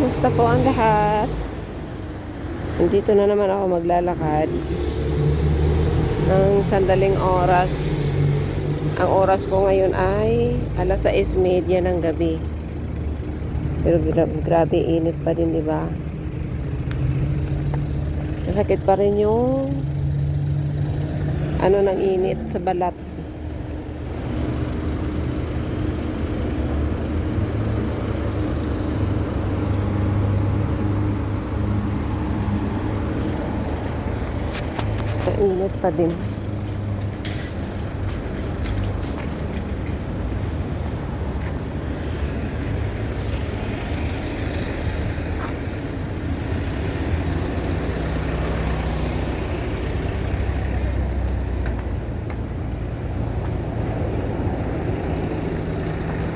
Kumusta po ang lahat? Nandito na naman ako maglalakad ng sandaling oras. Ang oras po ngayon ay 6:30 ng gabi. Pero grabe init pa din, di ba? Masakit pa rin yung ng init sa balat. Init pa din.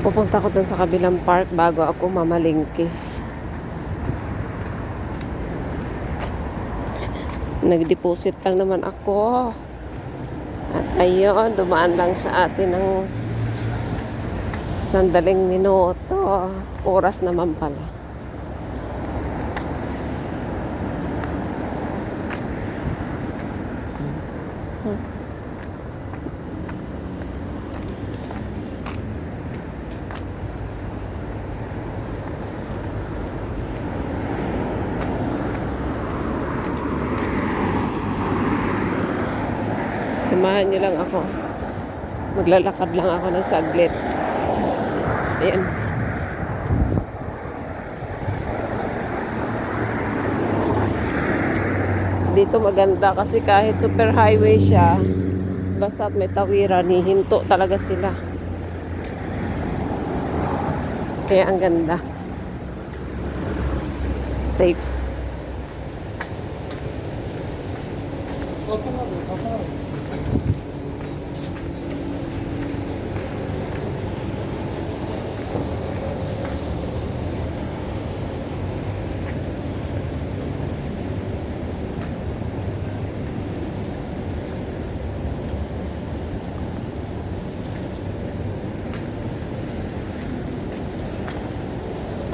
Pupunta ko dun sa kabilang park bago ako mamalingki. Nag-deposit lang naman ako. At ayun, dumaan lang sa atin ng sandaling minuto. Oras naman pala. Samahan niyo lang ako. Maglalakad lang ako ng saglit. Ayan. Dito maganda kasi kahit super highway siya, basta't may tawiran, hihinto talaga sila. Kaya ang ganda. Safe.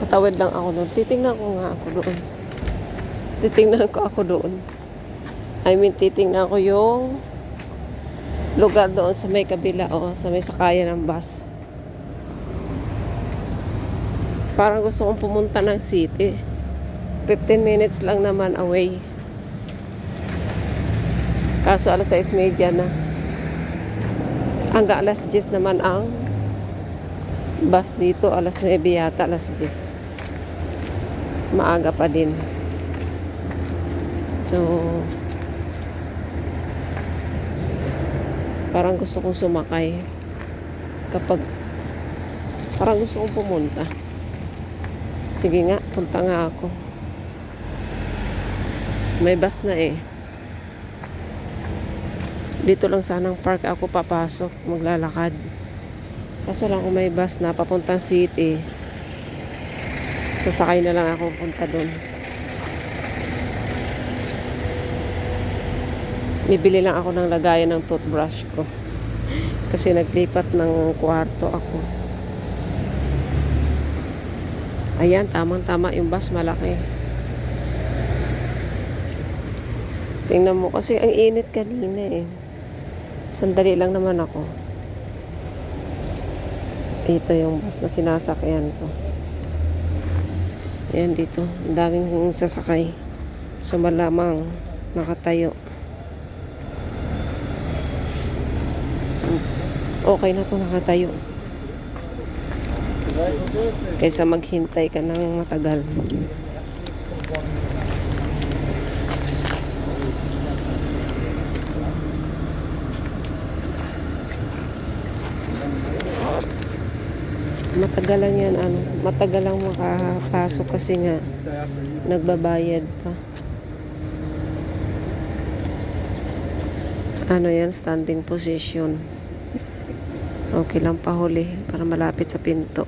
Tatawid lang ako doon. Titingnan ko nga ako doon. Titingnan ko ako doon. Titingnan ko yung lugar doon sa may kabila o sa may sakayan ng bus. Parang gusto kong pumunta ng city. 15 minutes lang naman away. Kaso 6:30 na. Hanggang 10:00 naman ang bus dito. 9:00 yata, 10:00. Maaga pa din. So, parang gusto kong sumakay. Parang gusto kong pumunta. Sige nga, punta nga ako. May bus na eh. Dito lang sanang park ako papasok, maglalakad. Kaso lang kung may bus na papuntang city, sasakay na lang ako punta doon. Bibili lang ako ng lagayan ng toothbrush ko. Kasi naglipat ng kwarto ako. Ayan, tamang-tama yung bus, malaki. Tingnan mo kasi ang init kanina eh. Sandali lang naman ako. Ito yung bus na sinasakyan ko. Ayan dito, ang daming sasakay. So malamang nakatayo. Okay na to, nakatayo. Kaysa maghintay ka ng matagal. Matagal lang yan, matagal lang makapasok kasi nga nagbabayad pa. Yan, standing position. Okay lang pahuli para malapit sa pinto.